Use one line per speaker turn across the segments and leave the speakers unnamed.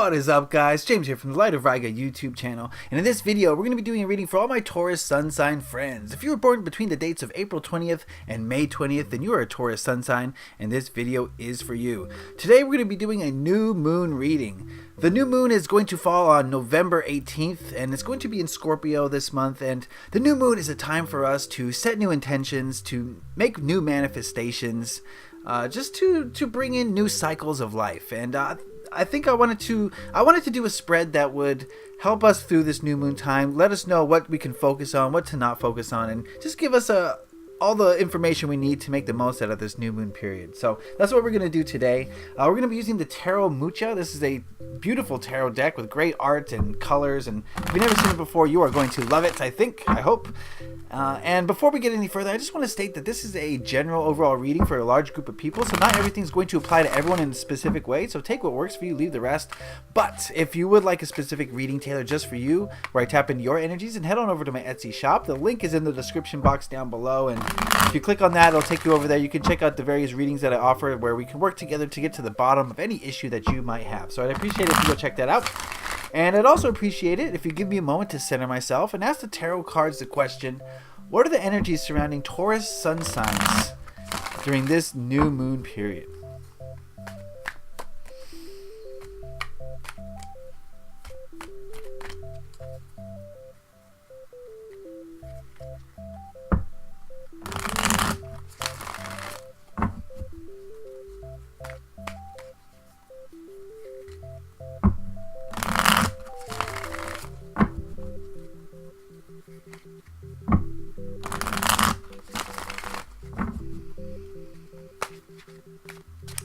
What is up, guys? James here from the Light of Riga YouTube channel, and in this video we're going to be doing a reading for all my Taurus Sun sign friends. If you were born between the dates of April 20th and May 20th, then you are a Taurus Sun sign, and this video is for you. Today we're going to be doing a new moon reading. The new moon is going to fall on November 18th, and it's going to be in Scorpio this month, and the new moon is a time for us to set new intentions, to make new manifestations, just to bring in new cycles of life. And I think I wanted to do a spread that would help us through this new moon time, let us know what we can focus on, what to not focus on, and just give us all the information we need to make the most out of this new moon period. So that's what we're going to do today. We're going to be using the Tarot Mucha. This is a beautiful tarot deck with great art and colors, and if you've never seen it before, you are going to love it, I hope. And before we get any further, I just want to state that this is a general overall reading for a large group of people, so not everything's going to apply to everyone in a specific way, so take what works for you, leave the rest. But if you would like a specific reading tailored just for you, where I tap into your energies, and head on over to my Etsy shop. The link is in the description box down below, and if you click on that, it'll take you over there. You can check out the various readings that I offer where we can work together to get to the bottom of any issue that you might have. So I'd appreciate it if you go check that out. And I'd also appreciate it if you give me a moment to center myself and ask the tarot cards the question, what are the energies surrounding Taurus Sun signs during this new moon period?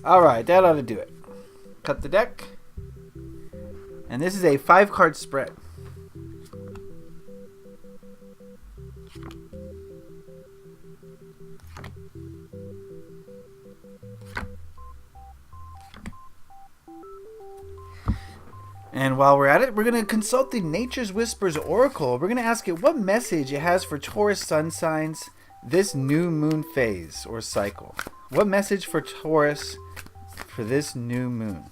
Alright, that ought to do it. Cut the deck. And this is a 5-card spread. And while we're at it, we're going to consult the Nature's Whispers Oracle. We're going to ask it what message it has for Taurus Sun signs this new moon phase or cycle. What message for Taurus for this new moon?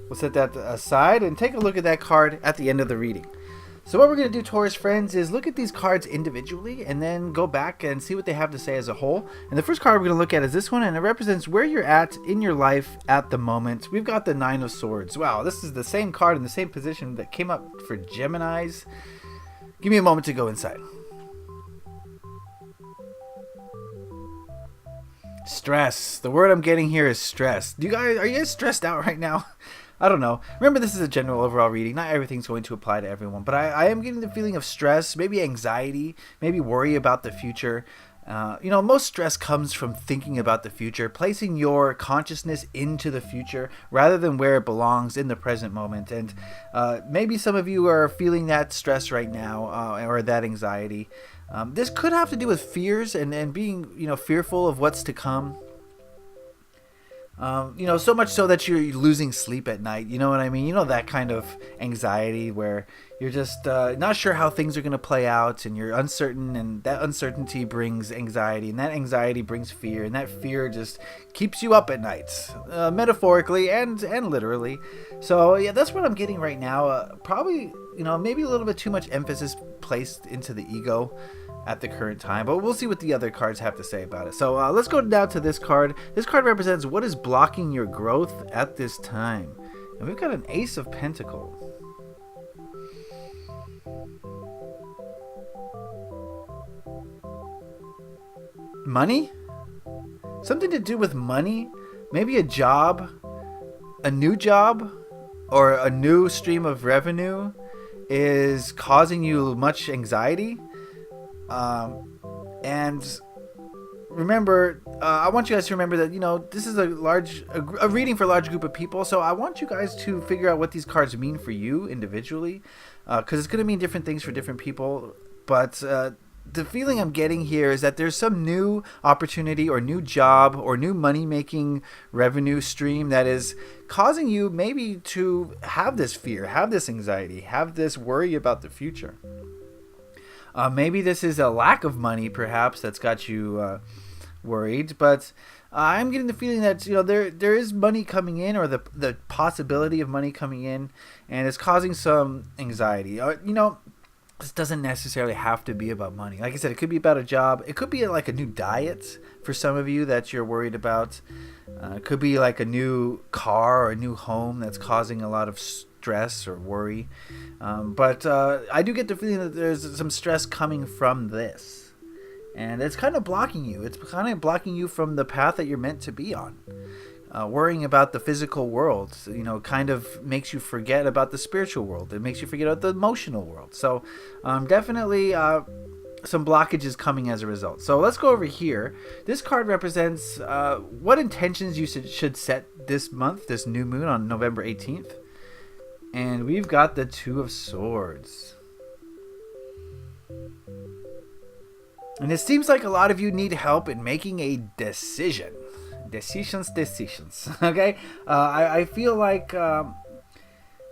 We'll set that aside and take a look at that card at the end of the reading. So what we're going to do, Taurus friends, is look at these cards individually and then go back and see what they have to say as a whole. And the first card we're going to look at is this one, and it represents where you're at in your life at the moment. We've got the 9 of Swords. Wow, this is the same card in the same position that came up for Geminis. Give me a moment to go inside. Stress. The word I'm getting here is stress. Are you guys stressed out right now? I don't know. Remember, this is a general overall reading. Not everything's going to apply to everyone, but I am getting the feeling of stress, maybe anxiety, maybe worry about the future. Most stress comes from thinking about the future, placing your consciousness into the future rather than where it belongs in the present moment. And maybe some of you are feeling that stress right now, or that anxiety. This could have to do with fears and being, fearful of what's to come. So much so that you're losing sleep at night. You know what I mean? That kind of anxiety where you're just not sure how things are going to play out, and you're uncertain, and that uncertainty brings anxiety, and that anxiety brings fear, and that fear just keeps you up at night, metaphorically and literally. So yeah, that's what I'm getting right now. Probably, maybe a little bit too much emphasis placed into the ego at the current time, but we'll see what the other cards have to say about it. So let's go down to this card. This card represents what is blocking your growth at this time, and we've got an Ace of Pentacles. Money? Something to do with money? Maybe a job, a new job, or a new stream of revenue is causing you much anxiety. And remember, I want you guys to remember that, this is a reading for a large group of people. So I want you guys to figure out what these cards mean for you individually, because it's going to mean different things for different people. But the feeling I'm getting here is that there's some new opportunity or new job or new money-making revenue stream that is causing you maybe to have this fear, have this anxiety, have this worry about the future. Maybe this is a lack of money, perhaps, that's got you worried, but I'm getting the feeling that there is money coming in, or the possibility of money coming in, and it's causing some anxiety. This doesn't necessarily have to be about money. Like I said, it could be about a job. It could be like a new diet for some of you that you're worried about. It could be like a new car or a new home that's causing a lot of stress or worry. But I do get the feeling that there's some stress coming from this. And it's kind of blocking you. It's kind of blocking you from the path that you're meant to be on. Worrying about the physical world, kind of makes you forget about the spiritual world. It makes you forget about the emotional world. So definitely some blockages coming as a result. So let's go over here. This card represents what intentions you should set this month, this new moon on November 18th. And we've got the Two of Swords. And it seems like a lot of you need help in making a decision. Decisions. Okay? I feel like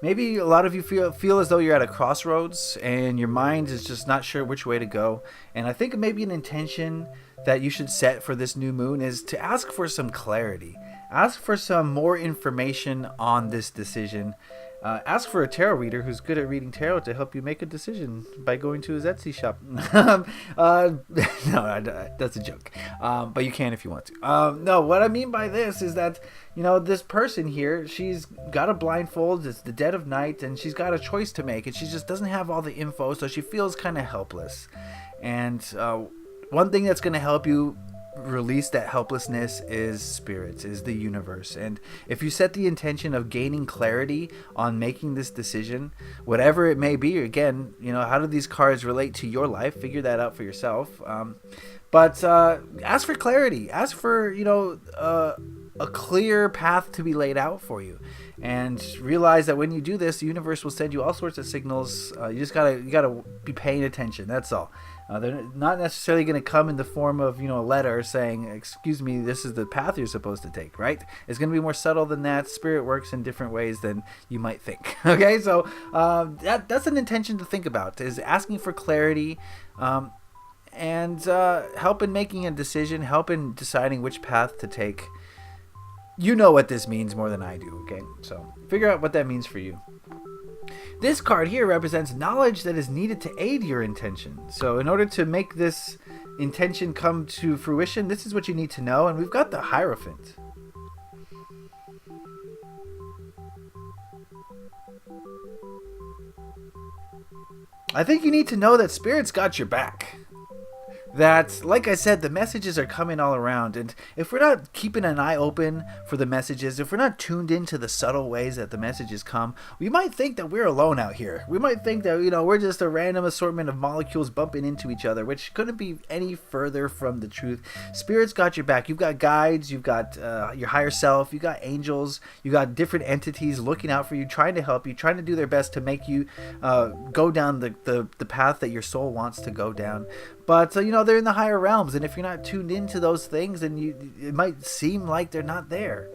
maybe a lot of you feel as though you're at a crossroads and your mind is just not sure which way to go. And I think maybe an intention that you should set for this new moon is to ask for some clarity. Ask for some more information on this decision. Ask for a tarot reader who's good at reading tarot to help you make a decision by going to his Etsy shop. No, that's a joke. But you can if you want to. No, what I mean by this is that, this person here, she's got a blindfold. It's the dead of night, and she's got a choice to make, and she just doesn't have all the info, so she feels kind of helpless. And one thing that's going to help you release that helplessness is spirits, is the universe. And if you set the intention of gaining clarity on making this decision, whatever it may be, again, how do these cards relate to your life? Figure that out for yourself. But ask for clarity. Ask for a clear path to be laid out for you, and realize that when you do this, the universe will send you all sorts of signals. You gotta be paying attention. That's all. They're not necessarily going to come in the form of a letter saying, excuse me, this is the path you're supposed to take, right? It's going to be more subtle than that. Spirit works in different ways than you might think. Okay, so that's an intention to think about, is asking for clarity, and help in making a decision, help in deciding which path to take. You know what this means more than I do, okay? So figure out what that means for you. This card here represents knowledge that is needed to aid your intention. So in order to make this intention come to fruition, this is what you need to know. And we've got the Hierophant. I think you need to know that Spirit's got your back. That, like I said, the messages are coming all around, and if we're not keeping an eye open for the messages, if we're not tuned into the subtle ways that the messages come, we might think that we're alone out here. We might think that, we're just a random assortment of molecules bumping into each other, which couldn't be any further from the truth. Spirit's got your back. You've got guides, you've got your higher self, you've got angels, you got different entities looking out for you, trying to help you, trying to do their best to make you go down the path that your soul wants to go down. But, they're in the higher realms, and if you're not tuned into those things, then it might seem like they're not there.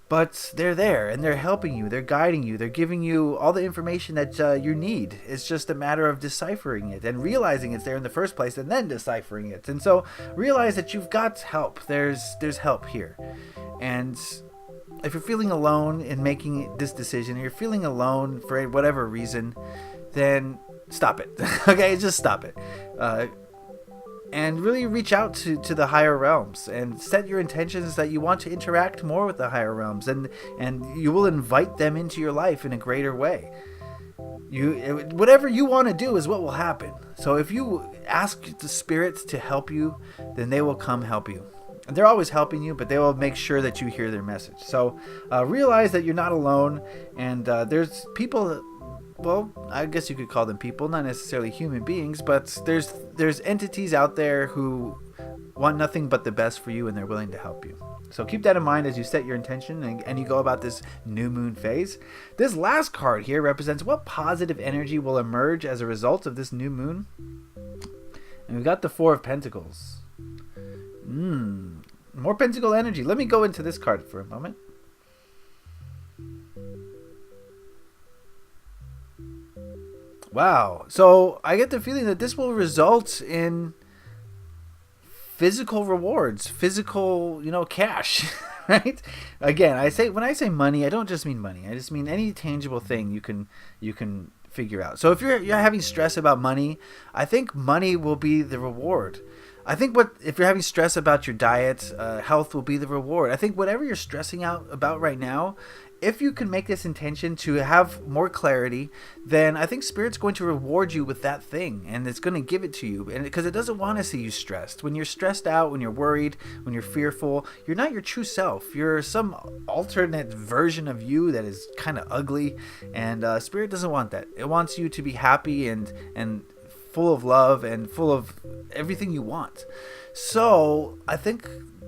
But they're there, and they're helping you, they're guiding you, they're giving you all the information that you need. It's just a matter of deciphering it and realizing it's there in the first place, and then deciphering it. And so realize that you've got help. There's help here. And if you're feeling alone in making this decision, or you're feeling alone for whatever reason, then stop it. Okay, just stop it. And really reach out to the higher realms and set your intentions that you want to interact more with the higher realms, and you will invite them into your life in a greater way. Whatever you want to do is what will happen. So if you ask the spirits to help you, then they will come help you. And they're always helping you, but they will make sure that you hear their message. So realize that you're not alone, and there's people. Well, I guess you could call them people, not necessarily human beings, but there's entities out there who want nothing but the best for you, and they're willing to help you. So keep that in mind as you set your intention and you go about this new moon phase. This last card here represents what positive energy will emerge as a result of this new moon. And we've got the Four of Pentacles. More pentacle energy. Let me go into this card for a moment. Wow. So I get the feeling that this will result in physical rewards, physical, cash, right? Again, when I say money, I don't just mean money. I just mean any tangible thing you can figure out. So if you're having stress about money, I think money will be the reward. I think if you're having stress about your diet, health will be the reward. I think whatever you're stressing out about right now, if you can make this intention to have more clarity, then I think Spirit's going to reward you with that thing, and it's going to give it to you. And because it doesn't want to see you stressed. When you're stressed out, when you're worried, when you're fearful, you're not your true self. You're some alternate version of you that is kind of ugly, and Spirit doesn't want that. It wants you to be happy and full of love and full of everything you want. So I think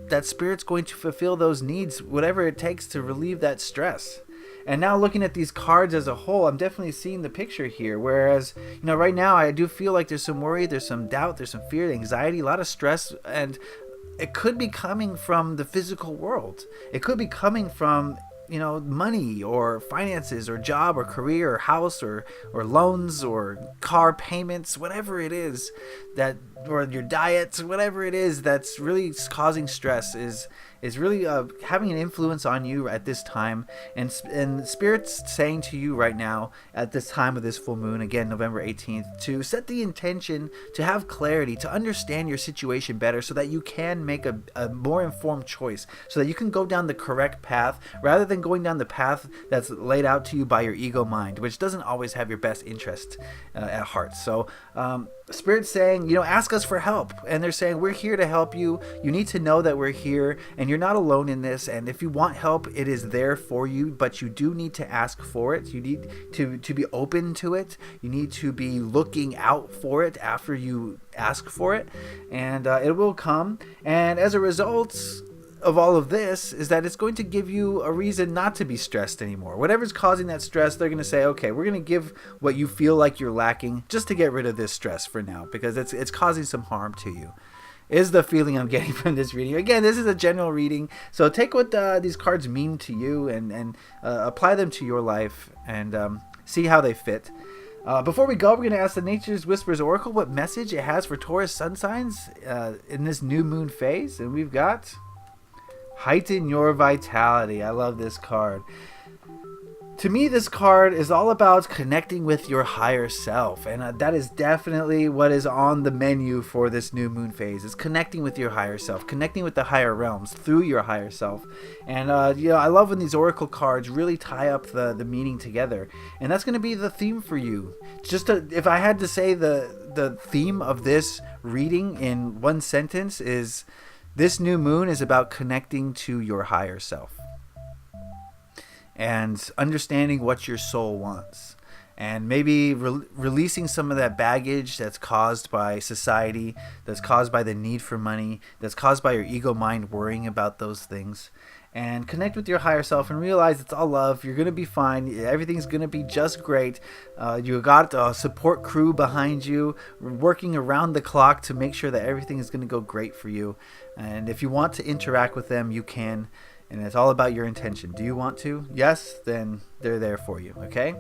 that Spirit's going to fulfill those needs, whatever it takes to relieve that stress. And now looking at these cards as a whole, I'm definitely seeing the picture here. Whereas, right now I do feel like there's some worry, there's some doubt, there's some fear, anxiety, a lot of stress, and it could be coming from the physical world. It could be coming from money or finances or job or career or house or loans or car payments, whatever it is or your diet, whatever it is that's really causing stress is really having an influence on you at this time. And Spirit's saying to you right now at this time of this full moon, again, November 18th, to set the intention to have clarity, to understand your situation better so that you can make a more informed choice, so that you can go down the correct path rather than going down the path that's laid out to you by your ego mind, which doesn't always have your best interest at heart. So Spirit's saying, ask us for help. And they're saying, we're here to help you. You need to know that we're here and you're not alone in this. And if you want help, it is there for you, but you do need to ask for it. You need to be open to it. You need to be looking out for it after you ask for it, and it will come. And as a result of all of this is that it's going to give you a reason not to be stressed anymore. Whatever's causing that stress, they're going to say, okay, we're going to give what you feel like you're lacking just to get rid of this stress for now, because it's causing some harm to you, is the feeling I'm getting from this reading. Again, this is a general reading, so take what these cards mean to you and apply them to your life and see how they fit. Before we go, we're going to ask the Nature's Whispers Oracle what message it has for Taurus sun signs in this new moon phase, and we've got heighten your vitality. I love this card. To me, this card is all about connecting with your higher self, and that is definitely what is on the menu for this new moon phase. Is connecting with your higher self, connecting with the higher realms through your higher self. And I love when these oracle cards really tie up the meaning together, and that's going to be the theme for you. If I had to say the theme of this reading in one sentence, is this new moon is about connecting to your higher self and understanding what your soul wants, and maybe releasing some of that baggage that's caused by society, that's caused by the need for money, that's caused by your ego mind worrying about those things, and connect with your higher self and realize it's all love. You're going to be fine. Everything's going to be just great. You got a support crew behind you working around the clock to make sure that everything is going to go great for you. And if you want to interact with them, you can. And it's all about your intention. Do you want to? Yes? Then they're there for you, okay?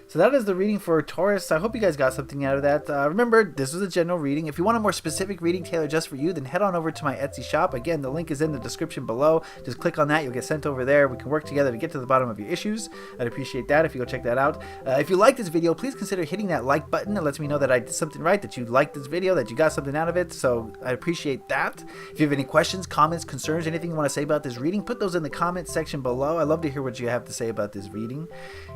So that is the reading for Taurus. I hope you guys got something out of that. Remember, this was a general reading. If you want a more specific reading tailored just for you, then head on over to my Etsy shop. Again, the link is in the description below. Just click on that. You'll get sent over there. We can work together to get to the bottom of your issues. I'd appreciate that if you go check that out. If you like this video, please consider hitting that like button. It lets me know that I did something right, that you liked this video, that you got something out of it. So I appreciate that. If you have any questions, comments, concerns, anything you want to say about this reading, put those in the comments section below. I love to hear what you have to say about this reading.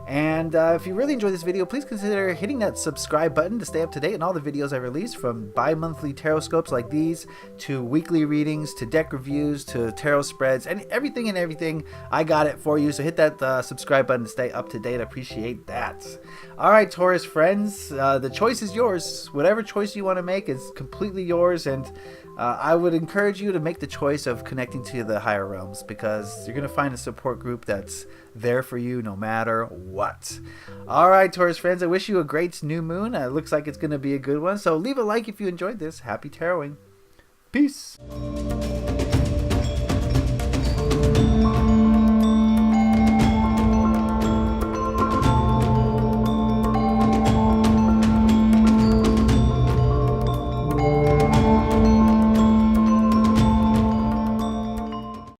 And if you really enjoyed this video, please consider hitting that subscribe button to stay up to date on all the videos I release, from bi-monthly tarot scopes like these, to weekly readings, to deck reviews, to tarot spreads, and everything I got it for you. So hit that subscribe button to stay up to date. I appreciate that. All right, Taurus friends, the choice is yours. Whatever choice you want to make is completely yours, and I would encourage you to make the choice of connecting to the higher realms, because you're going to find a support group that's there for you no matter what. All right, Taurus friends, I wish you a great new moon. It looks like it's going to be a good one. So leave a like if you enjoyed this. Happy taroting. Peace.